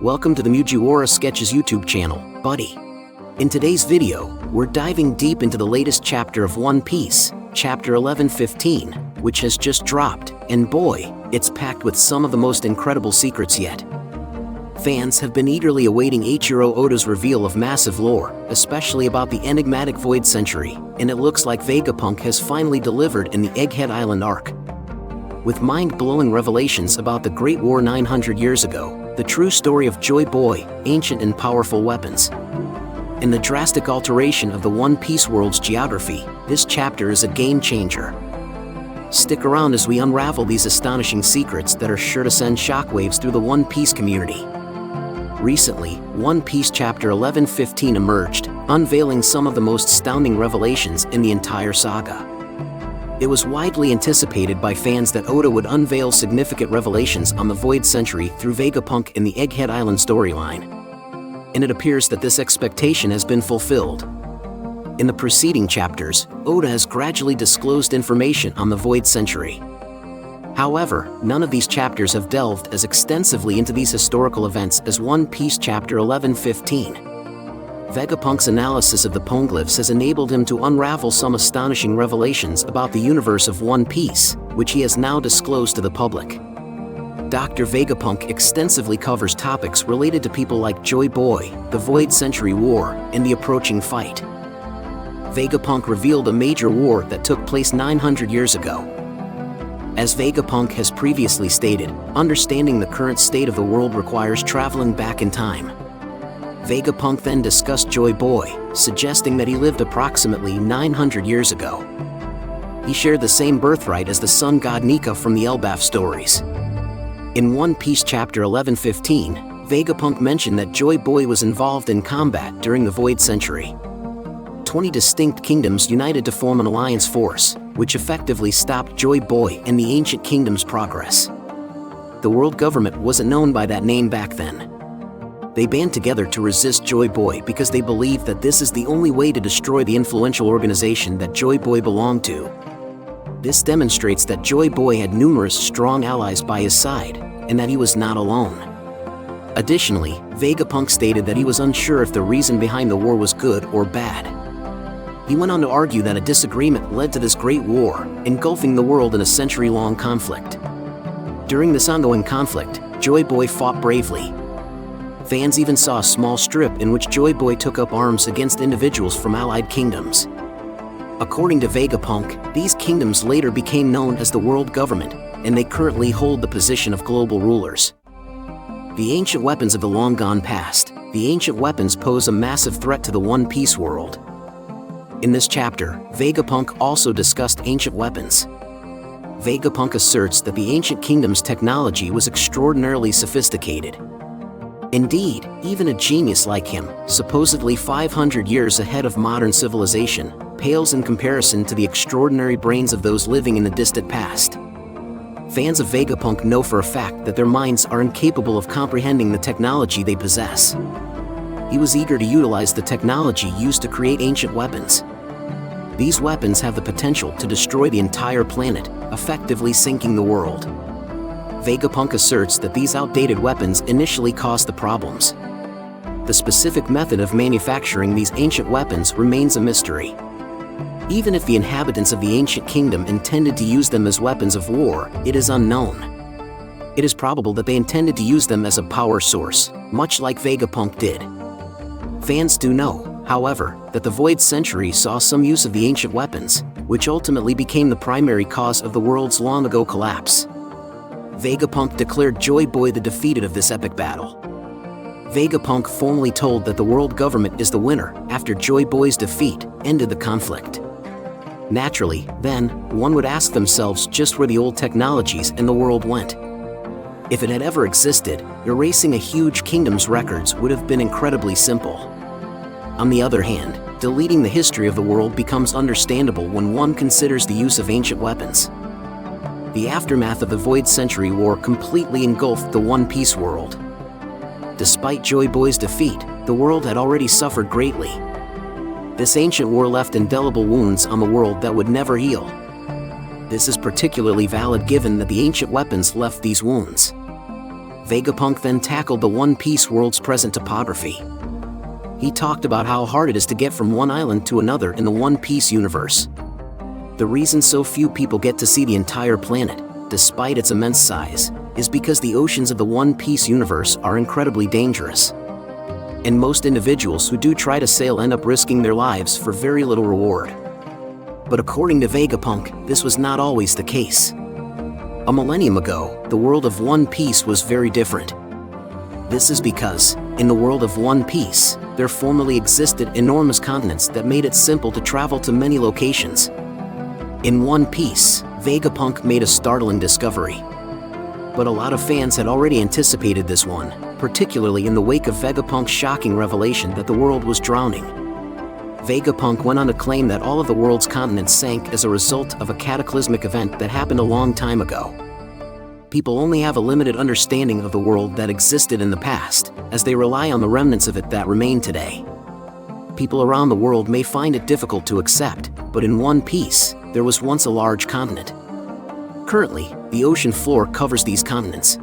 welcome to the Mujiwara Sketches YouTube channel, buddy. In today's video, we're diving deep into the latest chapter of One Piece, chapter 1115, which has just dropped, and boy, it's packed with some of the most incredible secrets yet. Fans have been eagerly awaiting Eiichiro Oda's reveal of massive lore, especially about the enigmatic Void Century, and it looks like Vegapunk has finally delivered in the Egghead Island arc. With mind-blowing revelations about the Great War 900 years ago, the true story of Joy Boy, ancient and powerful weapons, and the drastic alteration of the One Piece world's geography, this chapter is a game-changer. Stick around as we unravel these astonishing secrets that are sure to send shockwaves through the One Piece community. Recently, One Piece chapter 1115 emerged, unveiling some of the most astounding revelations in the entire saga. It was widely anticipated by fans that Oda would unveil significant revelations on the Void Century through Vegapunk in the Egghead Island storyline. And it appears that this expectation has been fulfilled. In the preceding chapters, Oda has gradually disclosed information on the Void Century. However, none of these chapters have delved as extensively into these historical events as One Piece chapter 1115. Vegapunk's analysis of the poneglyphs has enabled him to unravel some astonishing revelations about the universe of One Piece, which he has now disclosed to the public. Dr. Vegapunk extensively covers topics related to people like Joy Boy, the Void Century War, and the approaching fight. Vegapunk revealed a major war that took place 900 years ago. As Vegapunk has previously stated, understanding the current state of the world requires traveling back in time. Vegapunk then discussed Joy Boy, suggesting that he lived approximately 900 years ago. He shared the same birthright as the sun god Nika from the Elbaf stories. In One Piece chapter 1115, Vegapunk mentioned that Joy Boy was involved in combat during the Void Century. 20 distinct kingdoms united to form an alliance force, which effectively stopped Joy Boy and the ancient kingdom's progress. The world government wasn't known by that name back then. They band together to resist Joy Boy because they believe that this is the only way to destroy the influential organization that Joy Boy belonged to. This demonstrates that Joy Boy had numerous strong allies by his side, and that he was not alone. Additionally, Vegapunk stated that he was unsure if the reason behind the war was good or bad. He went on to argue that a disagreement led to this great war, engulfing the world in a century-long conflict. During this ongoing conflict, Joy Boy fought bravely. Fans even saw a small strip in which Joy Boy took up arms against individuals from allied kingdoms. According to Vegapunk, these kingdoms later became known as the world government, and they currently hold the position of global rulers. The ancient weapons of the long-gone past, the ancient weapons pose a massive threat to the One Piece world. In this chapter, Vegapunk also discussed ancient weapons. Vegapunk asserts that the ancient kingdom's technology was extraordinarily sophisticated. Indeed, even a genius like him, supposedly 500 years ahead of modern civilization, pales in comparison to the extraordinary brains of those living in the distant past. Fans of Vegapunk know for a fact that their minds are incapable of comprehending the technology they possess. He was eager to utilize the technology used to create ancient weapons. These weapons have the potential to destroy the entire planet, effectively sinking the world. Vegapunk asserts that these outdated weapons initially caused the problems. The specific method of manufacturing these ancient weapons remains a mystery. Even if the inhabitants of the ancient kingdom intended to use them as weapons of war, it is unknown. It is probable that they intended to use them as a power source, much like Vegapunk did. Fans do know, however, that the Void Century saw some use of the ancient weapons, which ultimately became the primary cause of the world's long-ago collapse. Vegapunk declared Joy Boy the defeated of this epic battle. Vegapunk formally told that the world government is the winner after Joy Boy's defeat ended the conflict. Naturally, then, one would ask themselves just where the old technologies in the world went. If it had ever existed, erasing a huge kingdom's records would have been incredibly simple. On the other hand, deleting the history of the world becomes understandable when one considers the use of ancient weapons. The aftermath of the Void Century War completely engulfed the One Piece world. Despite Joy Boy's defeat, the world had already suffered greatly. This ancient war left indelible wounds on the world that would never heal. This is particularly valid given that the ancient weapons left these wounds. Vegapunk then tackled the One Piece world's present topography. He talked about how hard it is to get from one island to another in the One Piece universe. The reason so few people get to see the entire planet, despite its immense size, is because the oceans of the One Piece universe are incredibly dangerous. And most individuals who do try to sail end up risking their lives for very little reward. But according to Vegapunk, this was not always the case. A millennium ago, the world of One Piece was very different. This is because, in the world of One Piece, there formerly existed enormous continents that made it simple to travel to many locations. In One Piece, Vegapunk made a startling discovery. But a lot of fans had already anticipated this one, particularly in the wake of Vegapunk's shocking revelation that the world was drowning. Vegapunk went on to claim that all of the world's continents sank as a result of a cataclysmic event that happened a long time ago. People only have a limited understanding of the world that existed in the past, as they rely on the remnants of it that remain today. People around the world may find it difficult to accept, but in One Piece, there was once a large continent. Currently, the ocean floor covers these continents.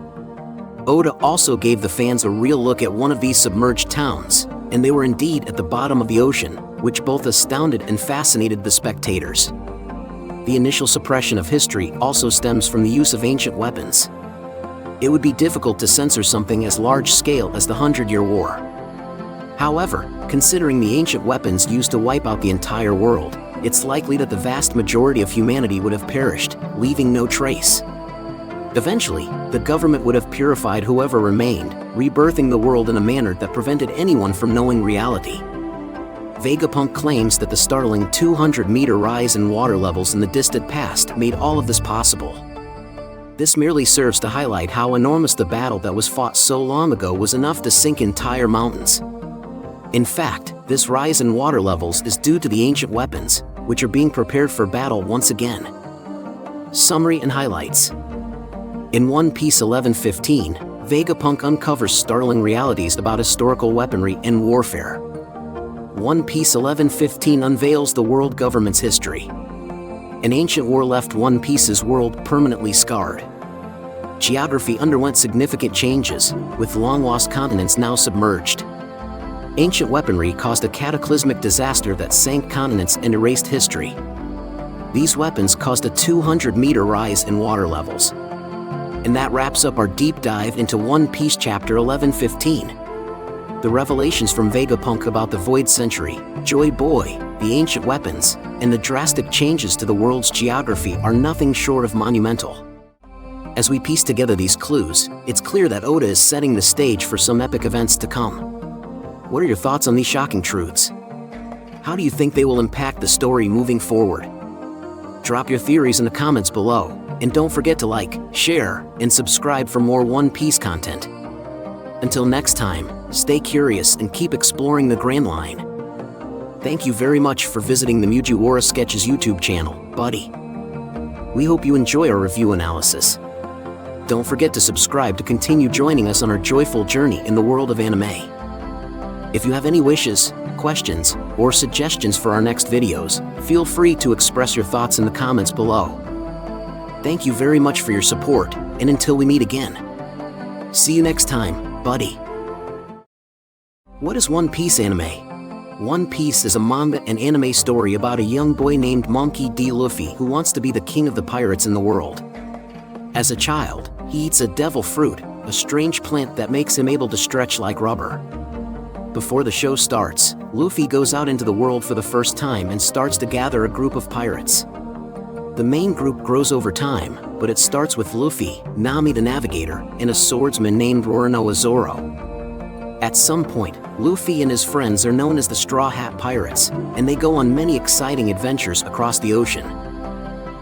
Oda also gave the fans a real look at one of these submerged towns, and they were indeed at the bottom of the ocean, which both astounded and fascinated the spectators. The initial suppression of history also stems from the use of ancient weapons. It would be difficult to censor something as large-scale as the 100-Year War. However, considering the ancient weapons used to wipe out the entire world, it's likely that the vast majority of humanity would have perished, leaving no trace. Eventually, the government would have purified whoever remained, rebirthing the world in a manner that prevented anyone from knowing reality. Vegapunk claims that the startling 200-meter rise in water levels in the distant past made all of this possible. This merely serves to highlight how enormous the battle that was fought so long ago was enough to sink entire mountains. In fact, this rise in water levels is due to the ancient weapons, which are being prepared for battle once again. Summary and highlights. In One Piece 1115, Vegapunk uncovers startling realities about historical weaponry and warfare. One Piece 1115 unveils the world government's history. An ancient war left One Piece's world permanently scarred. Geography underwent significant changes, with long-lost continents now submerged. Ancient weaponry caused a cataclysmic disaster that sank continents and erased history. These weapons caused a 200-meter rise in water levels. And that wraps up our deep dive into One Piece chapter 1115. The revelations from Vegapunk about the Void Century, Joy Boy, the ancient weapons, and the drastic changes to the world's geography are nothing short of monumental. As we piece together these clues, it's clear that Oda is setting the stage for some epic events to come. What are your thoughts on these shocking truths? How do you think they will impact the story moving forward? Drop your theories in the comments below, and don't forget to like, share, and subscribe for more One Piece content. Until next time, stay curious and keep exploring the Grand Line. Thank you very much for visiting the Mugiwara Sketches YouTube channel, buddy. We hope you enjoy our review analysis. Don't forget to subscribe to continue joining us on our joyful journey in the world of anime. If you have any wishes, questions, or suggestions for our next videos, feel free to express your thoughts in the comments below. Thank you very much for your support, and until we meet again. See you next time, buddy. What is One Piece anime? One Piece is a manga and anime story about a young boy named Monkey D. Luffy who wants to be the king of the pirates in the world. As a child, he eats a devil fruit, a strange plant that makes him able to stretch like rubber. Before the show starts, Luffy goes out into the world for the first time and starts to gather a group of pirates. The main group grows over time, but it starts with Luffy, Nami the Navigator, and a swordsman named Roronoa Zoro. At some point, Luffy and his friends are known as the Straw Hat Pirates, and they go on many exciting adventures across the ocean.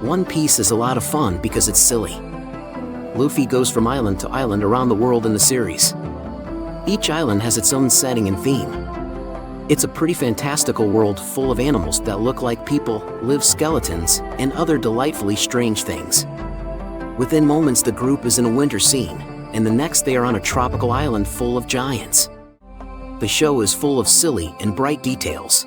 One Piece is a lot of fun because it's silly. Luffy goes from island to island around the world in the series. Each island has its own setting and theme. It's a pretty fantastical world full of animals that look like people, live skeletons, and other delightfully strange things. Within moments the group is in a winter scene, and the next they are on a tropical island full of giants. The show is full of silly and bright details.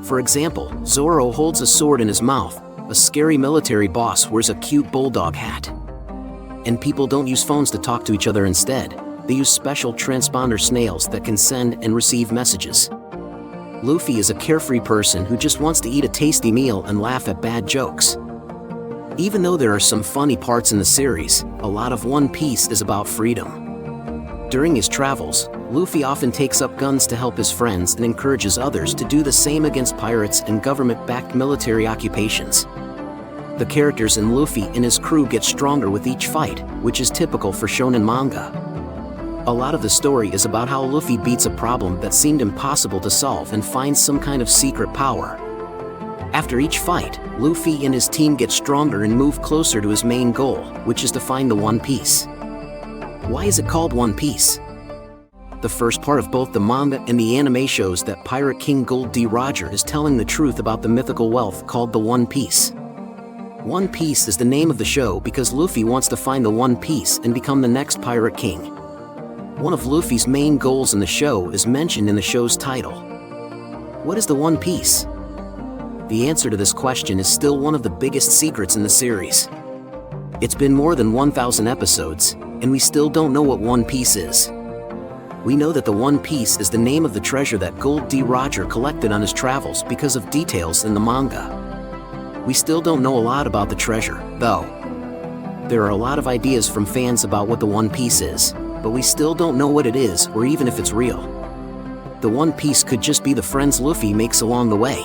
For example, Zoro holds a sword in his mouth, a scary military boss wears a cute bulldog hat. And people don't use phones to talk to each other instead. They use special transponder snails that can send and receive messages. Luffy is a carefree person who just wants to eat a tasty meal and laugh at bad jokes. Even though there are some funny parts in the series, a lot of One Piece is about freedom. During his travels, Luffy often takes up guns to help his friends and encourages others to do the same against pirates and government-backed military occupations. The characters in Luffy and his crew get stronger with each fight, which is typical for shonen manga. A lot of the story is about how Luffy beats a problem that seemed impossible to solve and finds some kind of secret power. After each fight, Luffy and his team get stronger and move closer to his main goal, which is to find the One Piece. Why is it called One Piece? The first part of both the manga and the anime shows that Pirate King Gold D. Roger is telling the truth about the mythical wealth called the One Piece. One Piece is the name of the show because Luffy wants to find the One Piece and become the next Pirate King. One of Luffy's main goals in the show is mentioned in the show's title. What is the One Piece? The answer to this question is still one of the biggest secrets in the series. It's been more than 1,000 episodes, and we still don't know what One Piece is. We know that the One Piece is the name of the treasure that Gold D. Roger collected on his travels because of details in the manga. We still don't know a lot about the treasure, though. There are a lot of ideas from fans about what the One Piece is, but we still don't know what it is or even if it's real. The One Piece could just be the friends Luffy makes along the way.